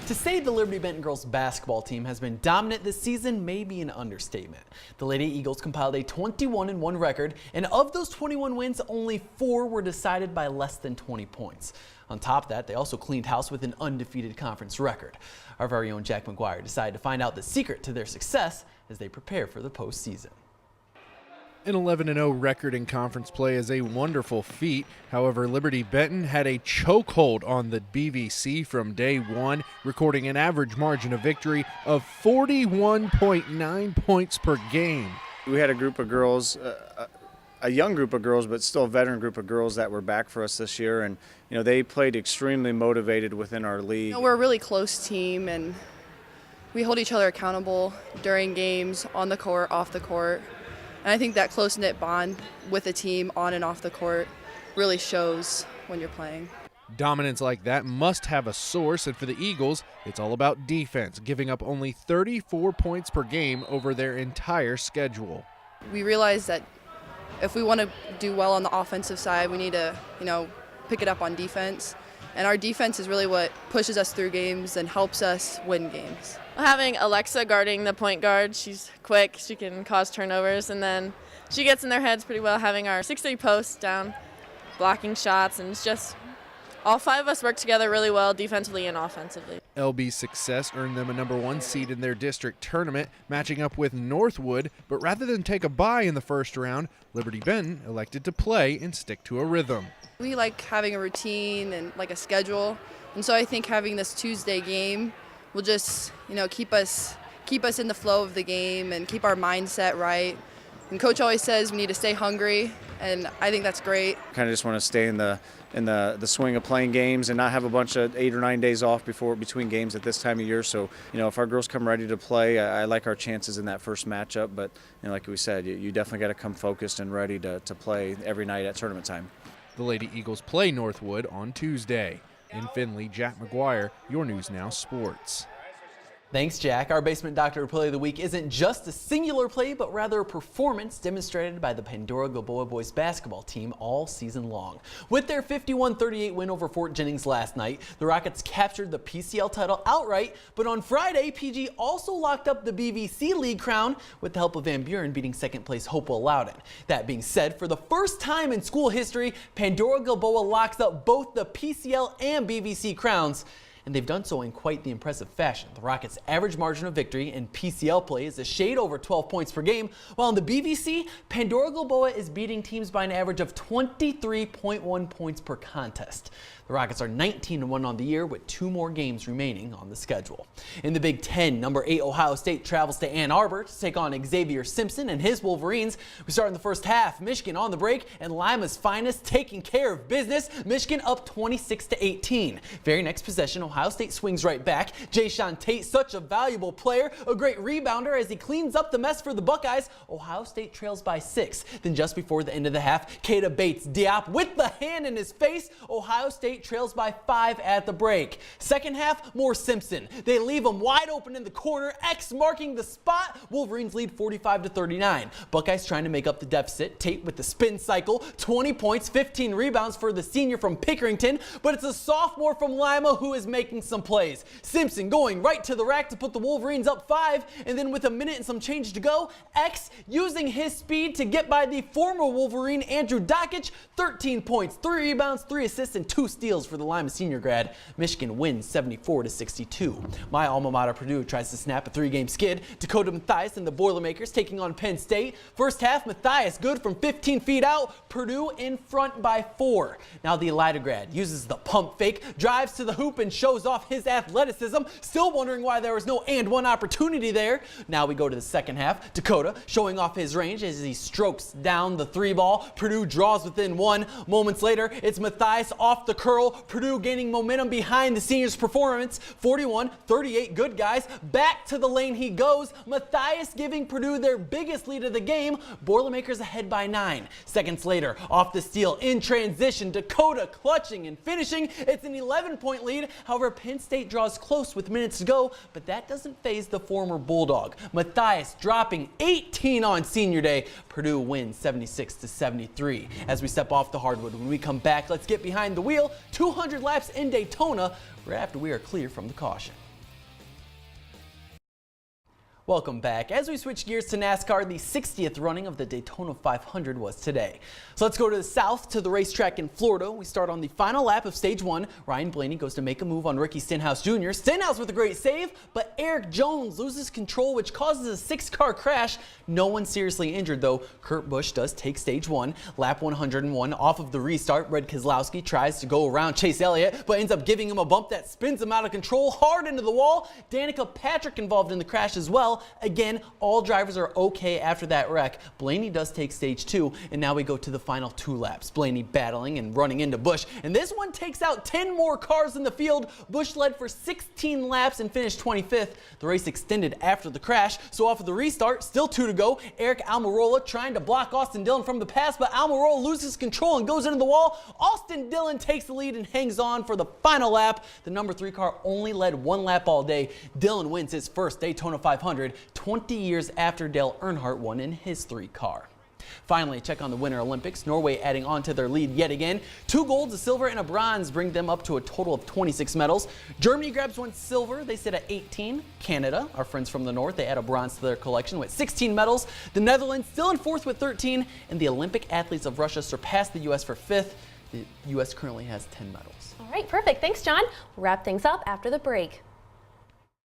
To say the Liberty Benton girls basketball team has been dominant this season may be an understatement. The Lady Eagles compiled a 21-1 record, and of those 21 wins, only 4 were decided by less than 20 points. On top of that, they also cleaned house with an undefeated conference record. Our very own Jack McGuire decided to find out the secret to their success as they prepare for the postseason. An 11-0 record in conference play is a wonderful feat. However, Liberty Benton had a chokehold on the BVC from day one, recording an average margin of victory of 41.9 points per game. We had a group of girls, a young group of girls, but still a veteran group of girls that were back for us this year, and they played extremely motivated within our league. We're a really close team, and we hold each other accountable during games, on the court, off the court. And I think that close-knit bond with the team on and off the court really shows when you're playing. Dominance like that must have a source, and for the Eagles, it's all about defense, giving up only 34 points per game over their entire schedule. We realize that if we want to do well on the offensive side, we need to, pick it up on defense. And our defense is really what pushes us through games and helps us win games. Having Alexa guarding the point guard, she's quick, she can cause turnovers, and then she gets in their heads pretty well, having our 6'3" post down, blocking shots, and it's just all 5 of us work together really well defensively and offensively. LB's success earned them a #1 seed in their district tournament, matching up with Northwood, but rather than take a bye in the first round, Liberty Benton elected to play and stick to a rhythm. We like having a routine and like a schedule, and so I think having this Tuesday game will just, keep us in the flow of the game and keep our mindset right. And Coach always says we need to stay hungry, and I think that's great. Kind of just want to stay in the swing of playing games and not have a bunch of 8 or 9 days off between games at this time of year. So, if our girls come ready to play, I like our chances in that first matchup. But, like we said, you definitely got to come focused and ready to play every night at tournament time. The Lady Eagles play Northwood on Tuesday. In Findlay, Jack McGuire, your News Now Sports. Thanks, Jack. Our Basement Doctor Play of the Week isn't just a singular play, but rather a performance demonstrated by the Pandora Gilboa boys basketball team all season long. With their 51-38 win over Fort Jennings last night, the Rockets captured the PCL title outright, but on Friday, PG also locked up the BVC League crown with the help of Van Buren beating second-place Hopewell Loudon. That being said, for the first time in school history, Pandora Gilboa locks up both the PCL and BVC crowns, and they've done so in quite the impressive fashion. The Rockets' average margin of victory in PCL play is a shade over 12 points per game, while in the BVC, Pandora Gilboa is beating teams by an average of 23.1 points per contest. The Rockets are 19-1 on the year with 2 more games remaining on the schedule. In the Big Ten, number 8 Ohio State travels to Ann Arbor to take on Xavier Simpson and his Wolverines. We start in the first half. Michigan on the break, and Lima's finest taking care of business. Michigan up 26-18. Very next possession, Ohio State swings right back. Jayshawn Tate, such a valuable player, a great rebounder as he cleans up the mess for the Buckeyes. Ohio State trails by 6. Then just before the end of the half, Keita Bates Diop with the hand in his face. Ohio State trails by 5 at the break. Second half, more Simpson. They leave him wide open in the corner, X marking the spot. Wolverines lead 45-39. Buckeyes trying to make up the deficit. Tate with the spin cycle, 20 points, 15 rebounds for the senior from Pickerington, but it's a sophomore from Lima who is making some plays. Simpson going right to the rack to put the Wolverines up 5, and then with a minute and some change to go, X using his speed to get by the former Wolverine Andrew Dockich, 13 points, 3 rebounds, 3 assists, and 2 steals for the Lima senior grad. Michigan wins 74-62. My alma mater Purdue tries to snap a 3-game skid. Dakota Mathias and the Boilermakers taking on Penn State. First half, Mathias good from 15 feet out. Purdue in front by 4. Now the Elida grad uses the pump fake, drives to the hoop and shows off his athleticism. Still wondering why there was no and one opportunity there. Now we go to the second half. Dakota showing off his range as he strokes down the 3 ball. Purdue draws within 1. Moments later, it's Mathias off the curl. Purdue gaining momentum behind the seniors' performance. 41-38, good guys. Back to the lane he goes. Mathias giving Purdue their biggest lead of the game. Boilermakers ahead by 9. Seconds later, off the steal in transition, Dakota clutching and finishing. It's an 11-point lead. However, Penn State draws close with minutes to go, but that doesn't faze the former Bulldog. Mathias dropping 18 on senior day. Purdue wins 76-73. As we step off the hardwood, when we come back, let's get behind the wheel. 200 laps in Daytona right after we are clear from the caution. Welcome back. As we switch gears to NASCAR, the 60th running of the Daytona 500 was today. So let's go to the south to the racetrack in Florida. We start on the final lap of stage 1. Ryan Blaney goes to make a move on Ricky Stenhouse Jr. Stenhouse with a great save, but Eric Jones loses control, which causes a 6-car crash. No one seriously injured, though. Kurt Busch does take stage 1. Lap 101 off of the restart. Red Keselowski tries to go around Chase Elliott, but ends up giving him a bump that spins him out of control hard into the wall. Danica Patrick involved in the crash as well. Again, all drivers are okay after that wreck. Blaney does take stage 2, and now we go to the final 2 laps. Blaney battling and running into Busch, and this one takes out 10 more cars in the field. Busch led for 16 laps and finished 25th. The race extended after the crash, so off of the restart, still 2 to go. Eric Almirola trying to block Austin Dillon from the pass, but Almirola loses control and goes into the wall. Austin Dillon takes the lead and hangs on for the final lap. The number 3 car only led 1 lap all day. Dillon wins his first Daytona 500, 20 years after Dale Earnhardt won in his 3 car. Finally, check on the Winter Olympics. Norway adding on to their lead yet again. 2 golds, a silver, and a bronze bring them up to a total of 26 medals. Germany grabs 1 silver. They sit at 18. Canada, our friends from the north, they add a bronze to their collection with 16 medals. The Netherlands still in 4th with 13. And the Olympic athletes of Russia surpassed the U.S. for 5th. The U.S. currently has 10 medals. All right, perfect. Thanks, John. We'll wrap things up after the break.